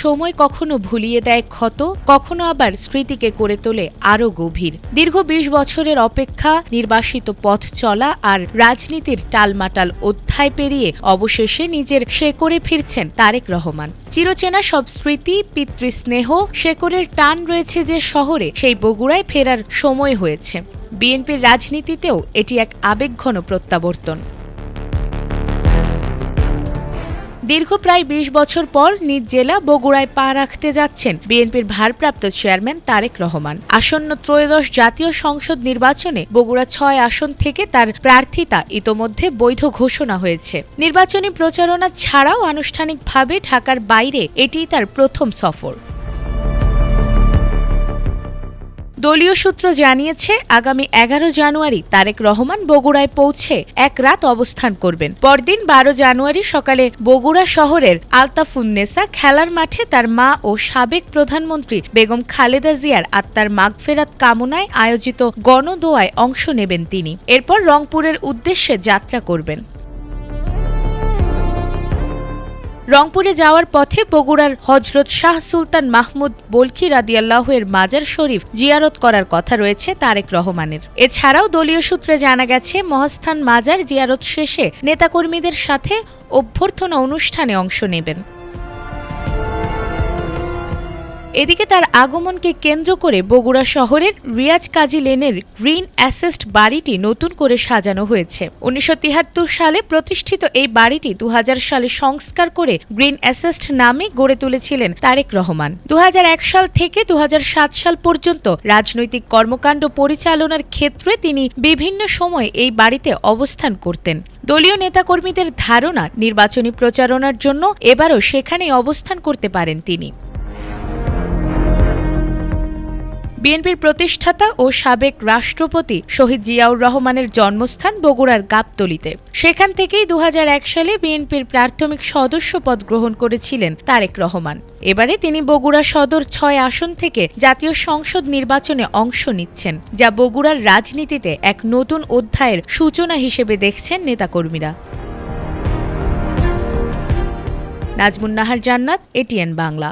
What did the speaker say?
সময় কখনো ভুলিয়ে দেয় ক্ষত, কখনো আবার স্মৃতিকে করে তোলে আরও গভীর। দীর্ঘ ২০ বছরের অপেক্ষা, নির্বাসিত পথ চলা আর রাজনীতির টালমাটাল অধ্যায় পেরিয়ে অবশেষে নিজের শেকড়ে ফিরছেন তারেক রহমান। চিরচেনা সব স্মৃতি, পিতৃস্নেহ, শেকড়ের টান রয়েছে যে শহরে, সেই বগুড়ায় ফেরার সময় হয়েছে। বিএনপির রাজনীতিতেও এটি এক আবেগঘন প্রত্যাবর্তন। দীর্ঘ প্রায় ২০ বছর পর নিজ জেলা বগুড়ায় পা রাখতে যাচ্ছেন বিএনপির ভারপ্রাপ্ত চেয়ারম্যান তারেক রহমান। আসন্ন ত্রয়োদশ জাতীয় সংসদ নির্বাচনে বগুড়া ৬ আসন থেকে তার প্রার্থিতা ইতোমধ্যে বৈধ ঘোষণা হয়েছে। নির্বাচনী প্রচারণা ছাড়াও আনুষ্ঠানিকভাবে ঢাকার বাইরে এটিই তার প্রথম সফর। দলীয় সূত্র জানিয়েছে, আগামী ১১ জানুয়ারি তারেক রহমান বগুড়ায় পৌঁছে এক রাত অবস্থান করবেন। পরদিন ১২ জানুয়ারি সকালে বগুড়া শহরের আলতাফুন্নেসা খেলার মাঠে তার মা ও সাবেক প্রধানমন্ত্রী বেগম খালেদা জিয়ার আত্মার মাগফেরাত কামনায় আয়োজিত গণদোয়ায় অংশ নেবেন তিনি। এরপর রংপুরের উদ্দেশ্যে যাত্রা করবেন। রংপুরে যাওয়ার পথে বগুড়ার হযরত শাহ সুলতান মাহমুদ বলখী রাদিয়াল্লাহু এর মাজার শরীফ জিয়ারত করার কথা রয়েছে তারেক রহমানের। এছাড়াও দলীয় সূত্রে জানা গেছে, মহাস্থান মাজার জিয়ারত শেষে নেতাকর্মীদের সাথে অভ্যর্থনা অনুষ্ঠানে অংশ নেবেন। এদিকে তার আগমনকে কেন্দ্র করে বগুড়া শহরের রিয়াজ কাজী লেনের গ্রিন অ্যাসেস্ট বাড়িটি নতুন করে সাজানো হয়েছে। ১৯৭৩ সালে প্রতিষ্ঠিত এই বাড়িটি ২০০০ সালে সংস্কার করে গ্রিন অ্যাসেস্ট নামে গড়ে তুলেছিলেন তারেক রহমান। ২০০১ সাল থেকে ২০০৭ সাল পর্যন্ত রাজনৈতিক কর্মকাণ্ড পরিচালনার ক্ষেত্রে তিনি বিভিন্ন সময় এই বাড়িতে অবস্থান করতেন। দলীয় নেতাকর্মীদের ধারণা, নির্বাচনী প্রচারণার জন্য এবারও সেখানেই অবস্থান করতে পারেন তিনি। বিএনপির প্রতিষ্ঠাতা ও সাবেক রাষ্ট্রপতি শহীদ জিয়াউর রহমানের জন্মস্থান বগুড়ার গাবতলীতে। সেখান থেকেই ২০০১ সালে বিএনপির প্রাথমিক সদস্য পদ গ্রহণ করেছিলেন তারেক রহমান। এবারে তিনি বগুড়া সদর ৬ আসন থেকে জাতীয় সংসদ নির্বাচনে অংশ নিচ্ছেন, যা বগুড়ার রাজনীতিতে এক নতুন অধ্যায়ের সূচনা হিসেবে দেখছেন নেতাকর্মীরা। নাজমুন নাহার জান্নাত, এটিএন বাংলা।